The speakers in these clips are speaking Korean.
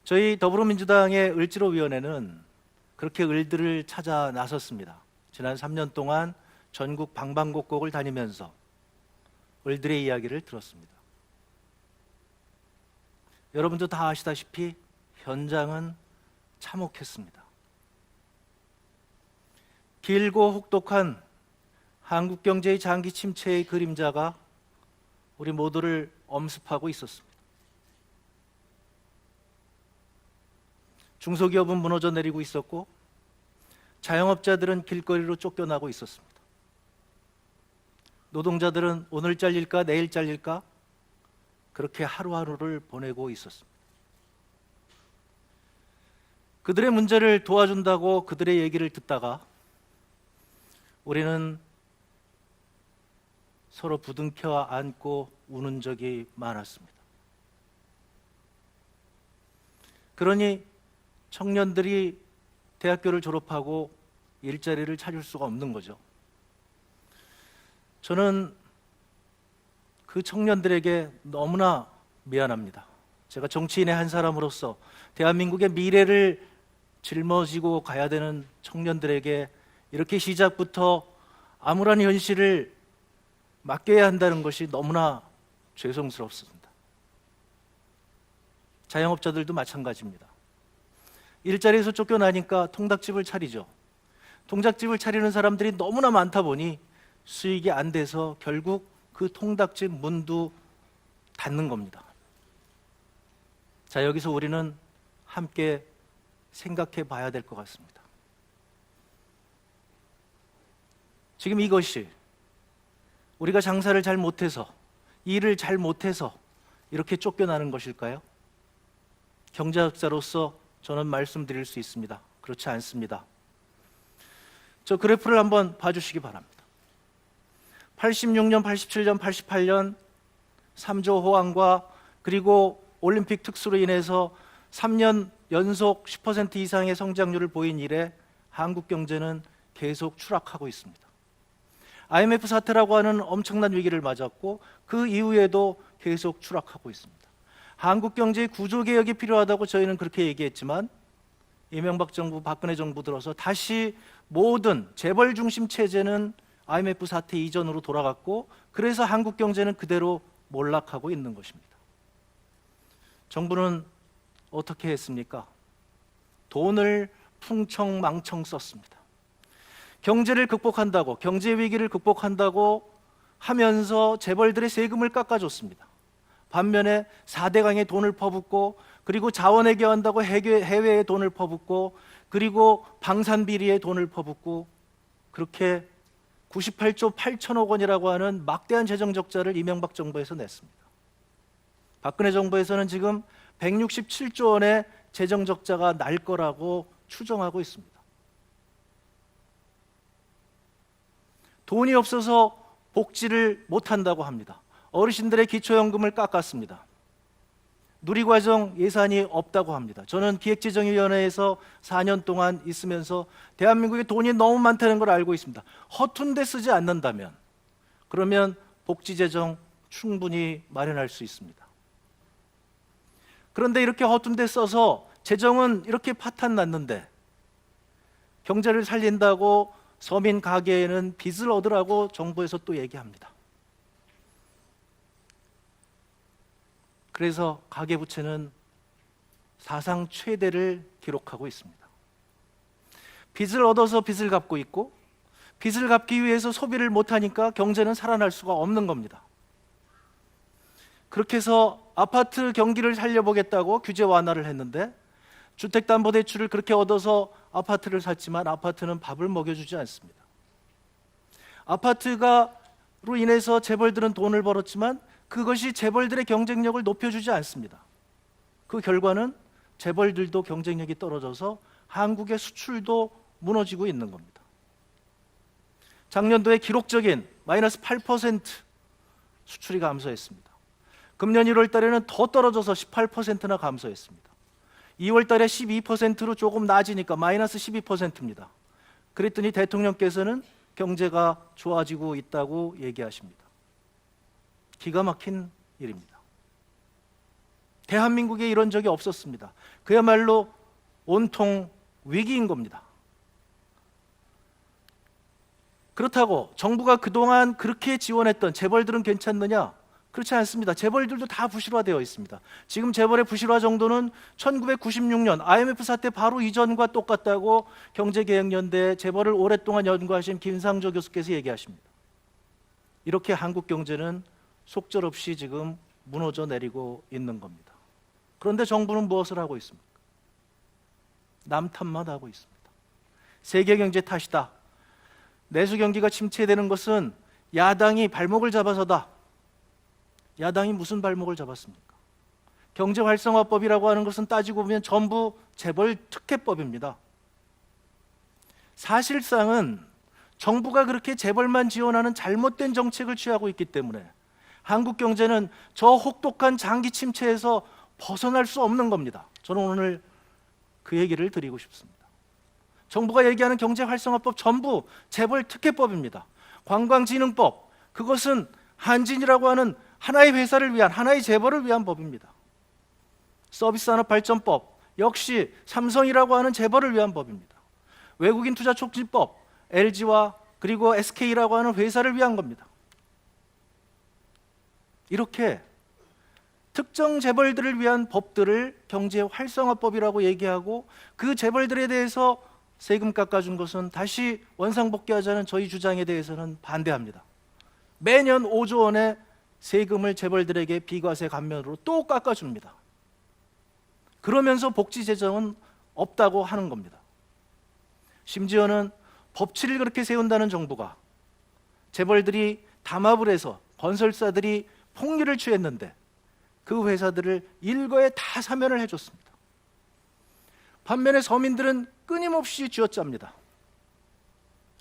저희 더불어민주당의 을지로위원회는 그렇게 을들을 찾아 나섰습니다. 지난 3년 동안 전국 방방곡곡을 다니면서 을들의 이야기를 들었습니다. 여러분도 다 아시다시피 현장은 참혹했습니다. 길고 혹독한 한국 경제의 장기 침체의 그림자가 우리 모두를 엄습하고 있었습니다. 중소기업은 무너져 내리고 있었고 자영업자들은 길거리로 쫓겨나고 있었습니다. 노동자들은 오늘 잘릴까 내일 잘릴까 그렇게 하루하루를 보내고 있었습니다. 그들의 문제를 도와준다고 그들의 얘기를 듣다가 우리는 서로 부둥켜 안고 우는 적이 많았습니다. 그러니 청년들이 대학교를 졸업하고 일자리를 찾을 수가 없는 거죠. 저는 그 청년들에게 너무나 미안합니다. 제가 정치인의 한 사람으로서 대한민국의 미래를 짊어지고 가야 되는 청년들에게 이렇게 시작부터 암울한 현실을 맡겨야 한다는 것이 너무나 죄송스럽습니다. 자영업자들도 마찬가지입니다. 일자리에서 쫓겨나니까 통닭집을 차리죠. 통닭집을 차리는 사람들이 너무나 많다 보니 수익이 안 돼서 결국 그 통닭집 문도 닫는 겁니다. 자, 여기서 우리는 함께 생각해 봐야 될 것 같습니다. 지금 이것이 우리가 장사를 잘 못해서, 일을 잘 못해서 이렇게 쫓겨나는 것일까요? 경제학자로서 저는 말씀드릴 수 있습니다. 그렇지 않습니다. 저 그래프를 한번 봐주시기 바랍니다. 86년, 87년, 88년 3조 호황과 그리고 올림픽 특수로 인해서 3년 연속 10% 이상의 성장률을 보인 이래 한국 경제는 계속 추락하고 있습니다. IMF 사태라고 하는 엄청난 위기를 맞았고 그 이후에도 계속 추락하고 있습니다. 한국 경제의 구조 개혁이 필요하다고 저희는 그렇게 얘기했지만 이명박 정부, 박근혜 정부 들어서 다시 모든 재벌 중심 체제는 IMF 사태 이전으로 돌아갔고 그래서 한국 경제는 그대로 몰락하고 있는 것입니다. 정부는 어떻게 했습니까? 돈을 풍청망청 썼습니다. 경제를 극복한다고, 경제 위기를 극복한다고 하면서 재벌들의 세금을 깎아줬습니다. 반면에 4대강에 돈을 퍼붓고 그리고 자원외교한다고 해외에 돈을 퍼붓고 그리고 방산비리에 돈을 퍼붓고 그렇게 98조 8천억 원이라고 하는 막대한 재정 적자를 이명박 정부에서 냈습니다. 박근혜 정부에서는 지금 167조 원의 재정 적자가 날 거라고 추정하고 있습니다. 돈이 없어서 복지를 못한다고 합니다. 어르신들의 기초연금을 깎았습니다. 누리과정 예산이 없다고 합니다. 저는 기획재정위원회에서 4년 동안 있으면서 대한민국에 돈이 너무 많다는 걸 알고 있습니다. 허튼 데 쓰지 않는다면 그러면 복지재정 충분히 마련할 수 있습니다. 그런데 이렇게 허튼 데 써서 재정은 이렇게 파탄 났는데 경제를 살린다고 서민 가게에는 빚을 얻으라고 정부에서 또 얘기합니다. 그래서 가계부채는 사상 최대를 기록하고 있습니다. 빚을 얻어서 빚을 갚고 있고 빚을 갚기 위해서 소비를 못하니까 경제는 살아날 수가 없는 겁니다. 그렇게 해서 아파트 경기를 살려보겠다고 규제 완화를 했는데 주택담보대출을 그렇게 얻어서 아파트를 샀지만 아파트는 밥을 먹여주지 않습니다. 아파트로 인해서 재벌들은 돈을 벌었지만 그것이 재벌들의 경쟁력을 높여주지 않습니다. 그 결과는 재벌들도 경쟁력이 떨어져서 한국의 수출도 무너지고 있는 겁니다. 작년도에 기록적인 마이너스 8% 수출이 감소했습니다. 금년 1월 달에는 더 떨어져서 18%나 감소했습니다. 2월 달에 12%로 조금 나아지니까 마이너스 12%입니다. 그랬더니 대통령께서는 경제가 좋아지고 있다고 얘기하십니다. 기가 막힌 일입니다. 대한민국에 이런 적이 없었습니다. 그야말로 온통 위기인 겁니다. 그렇다고 정부가 그동안 그렇게 지원했던 재벌들은 괜찮느냐? 그렇지 않습니다. 재벌들도 다 부실화되어 있습니다. 지금 재벌의 부실화 정도는 1996년 IMF 사태 바로 이전과 똑같다고 경제개혁연대 재벌을 오랫동안 연구하신 김상조 교수께서 얘기하십니다. 이렇게 한국 경제는 속절없이 지금 무너져 내리고 있는 겁니다. 그런데 정부는 무엇을 하고 있습니까? 남 탓만 하고 있습니다. 세계 경제 탓이다. 내수 경기가 침체되는 것은 야당이 발목을 잡아서다. 야당이 무슨 발목을 잡았습니까? 경제활성화법이라고 하는 것은 따지고 보면 전부 재벌 특혜법입니다. 사실상은 정부가 그렇게 재벌만 지원하는 잘못된 정책을 취하고 있기 때문에 한국 경제는 저 혹독한 장기 침체에서 벗어날 수 없는 겁니다. 저는 오늘 그 얘기를 드리고 싶습니다. 정부가 얘기하는 경제활성화법 전부 재벌 특혜법입니다. 관광진흥법, 그것은 한진이라고 하는 하나의 회사를 위한, 하나의 재벌을 위한 법입니다. 서비스산업발전법 역시 삼성이라고 하는 재벌을 위한 법입니다. 외국인 투자 촉진법, LG와 그리고 SK라고 하는 회사를 위한 겁니다. 이렇게 특정 재벌들을 위한 법들을 경제활성화법이라고 얘기하고 그 재벌들에 대해서 세금 깎아준 것은 다시 원상복귀하자는 저희 주장에 대해서는 반대합니다. 매년 5조 원의 세금을 재벌들에게 비과세 감면으로 또 깎아줍니다. 그러면서 복지 재정은 없다고 하는 겁니다. 심지어는 법치를 그렇게 세운다는 정부가 재벌들이 담합을 해서 건설사들이 폭리를 취했는데 그 회사들을 일거에 다 사면을 해줬습니다. 반면에 서민들은 끊임없이 쥐어짭니다.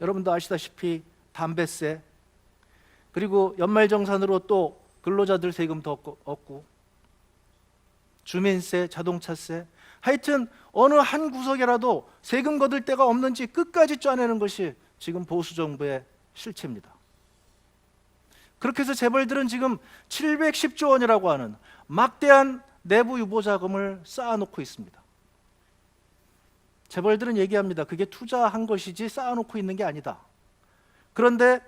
여러분도 아시다시피 담배세, 그리고 연말정산으로 또 근로자들 세금 더 얻고 주민세, 자동차세, 하여튼 어느 한 구석이라도 세금 거둘 데가 없는지 끝까지 짜내는 것이 지금 보수 정부의 실체입니다. 그렇게 해서 재벌들은 지금 710조 원이라고 하는 막대한 내부 유보 자금을 쌓아놓고 있습니다. 재벌들은 얘기합니다. 그게 투자한 것이지 쌓아놓고 있는 게 아니다. 그런데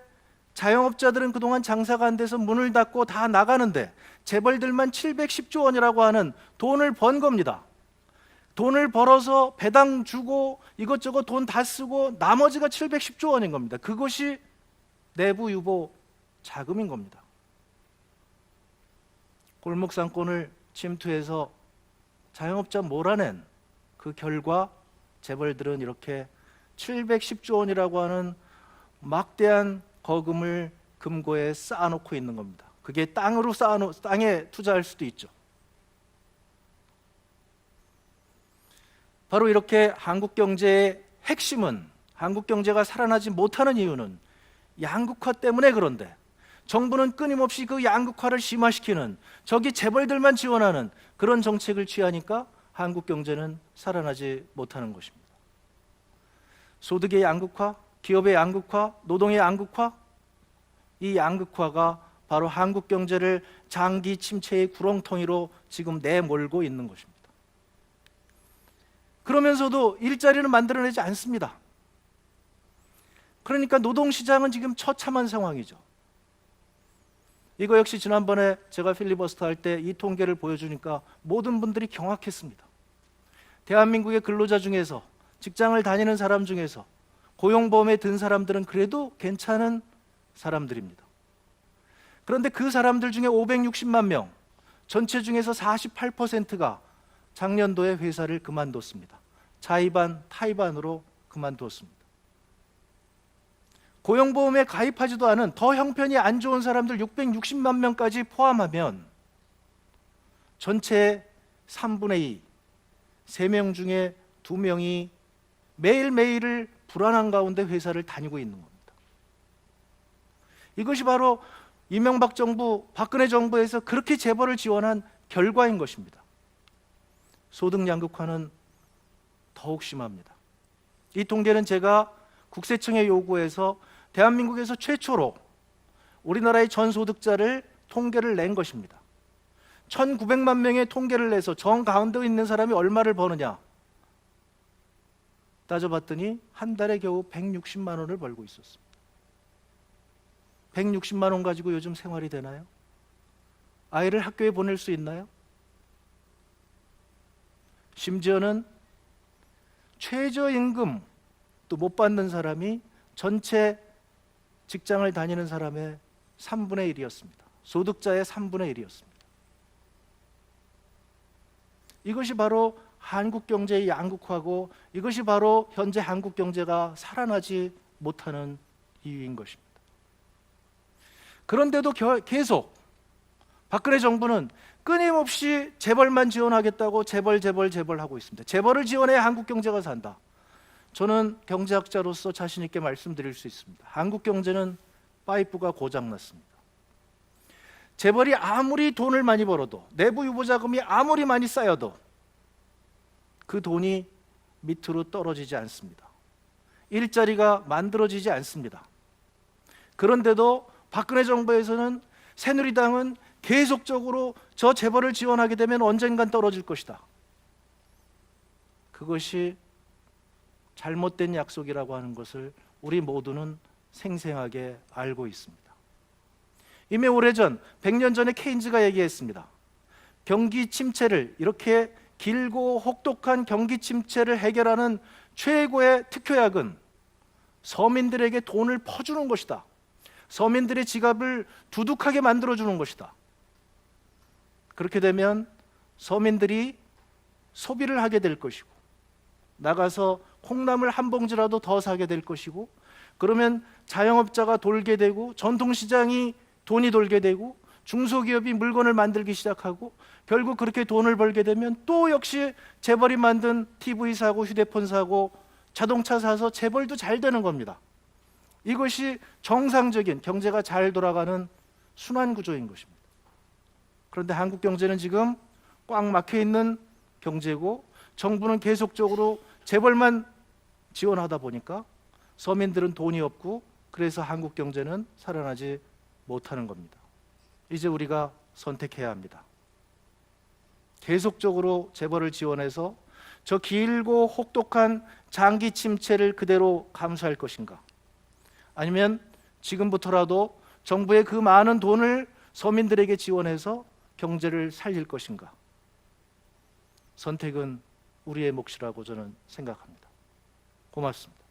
자영업자들은 그동안 장사가 안 돼서 문을 닫고 다 나가는데 재벌들만 710조 원이라고 하는 돈을 번 겁니다. 돈을 벌어서 배당 주고 이것저것 돈 다 쓰고 나머지가 710조 원인 겁니다. 그것이 내부 유보 자금인 겁니다. 골목상권을 침투해서 자영업자 몰아낸 그 결과 재벌들은 이렇게 710조 원이라고 하는 막대한 거금을 금고에 쌓아놓고 있는 겁니다. 그게 땅에 투자할 수도 있죠. 바로 이렇게 한국 경제의 핵심은, 한국 경제가 살아나지 못하는 이유는 양극화 때문에 그런데 정부는 끊임없이 그 양극화를 심화시키는, 저기 재벌들만 지원하는 그런 정책을 취하니까 한국 경제는 살아나지 못하는 것입니다. 소득의 양극화, 기업의 양극화, 노동의 양극화, 이 양극화가 바로 한국 경제를 장기 침체의 구렁텅이로 지금 내몰고 있는 것입니다. 그러면서도 일자리는 만들어내지 않습니다. 그러니까 노동시장은 지금 처참한 상황이죠. 이거 역시 지난번에 제가 필리버스터 할 때 이 통계를 보여주니까 모든 분들이 경악했습니다. 대한민국의 근로자 중에서, 직장을 다니는 사람 중에서 고용보험에 든 사람들은 그래도 괜찮은 사람들입니다. 그런데 그 사람들 중에 560만 명, 전체 중에서 48%가 작년도에 회사를 그만뒀습니다. 자의반, 타의반으로 그만뒀습니다. 고용보험에 가입하지도 않은 더 형편이 안 좋은 사람들 660만 명까지 포함하면 전체의 3분의 2, 3명 중에 2명이 매일매일을 불안한 가운데 회사를 다니고 있는 겁니다. 이것이 바로 이명박 정부, 박근혜 정부에서 그렇게 재벌을 지원한 결과인 것입니다. 소득 양극화는 더욱 심합니다. 이 통계는 제가 국세청에 요구해서 대한민국에서 최초로 우리나라의 전소득자를 통계를 낸 것입니다. 1900만 명의 통계를 내서 정 가운데 있는 사람이 얼마를 버느냐 따져봤더니 한 달에 겨우 160만 원을 벌고 있었습니다. 160만 원 가지고 요즘 생활이 되나요? 아이를 학교에 보낼 수 있나요? 심지어는 최저임금 또 못 받는 사람이 전체 직장을 다니는 사람의 3분의 1이었습니다. 소득자의 3분의 1이었습니다. 이것이 바로 한국 경제의 양극화고 이것이 바로 현재 한국 경제가 살아나지 못하는 이유인 것입니다. 그런데도 계속 박근혜 정부는 끊임없이 재벌만 지원하겠다고 재벌 하고 있습니다. 재벌을 지원해야 한국 경제가 산다. 저는 경제학자로서 자신 있게 말씀드릴 수 있습니다. 한국 경제는 파이프가 고장났습니다. 재벌이 아무리 돈을 많이 벌어도 내부 유보자금이 아무리 많이 쌓여도 그 돈이 밑으로 떨어지지 않습니다. 일자리가 만들어지지 않습니다. 그런데도 박근혜 정부에서는 새누리당은 계속적으로 저 재벌을 지원하게 되면 언젠간 떨어질 것이다. 그것이 잘못된 약속이라고 하는 것을 우리 모두는 생생하게 알고 있습니다. 이미 오래전 100년 전에 케인즈가 얘기했습니다. 경기 침체를 이렇게 길고 혹독한 경기 침체를 해결하는 최고의 특효약은 서민들에게 돈을 퍼주는 것이다. 서민들의 지갑을 두둑하게 만들어주는 것이다. 그렇게 되면 서민들이 소비를 하게 될 것이고 나가서 콩나물 한 봉지라도 더 사게 될 것이고 그러면 자영업자가 돌게 되고 전통시장이 돈이 돌게 되고 중소기업이 물건을 만들기 시작하고 결국 그렇게 돈을 벌게 되면 또 역시 재벌이 만든 TV 사고 휴대폰 사고 자동차 사서 재벌도 잘 되는 겁니다. 이것이 정상적인 경제가 잘 돌아가는 순환 구조인 것입니다. 그런데 한국 경제는 지금 꽉 막혀 있는 경제고 정부는 계속적으로 재벌만 지원하다 보니까 서민들은 돈이 없고 그래서 한국 경제는 살아나지 못하는 겁니다. 이제 우리가 선택해야 합니다. 계속적으로 재벌을 지원해서 저 길고 혹독한 장기 침체를 그대로 감수할 것인가? 아니면 지금부터라도 정부의 그 많은 돈을 서민들에게 지원해서 경제를 살릴 것인가? 선택은 우리의 몫이라고 저는 생각합니다. 고맙습니다.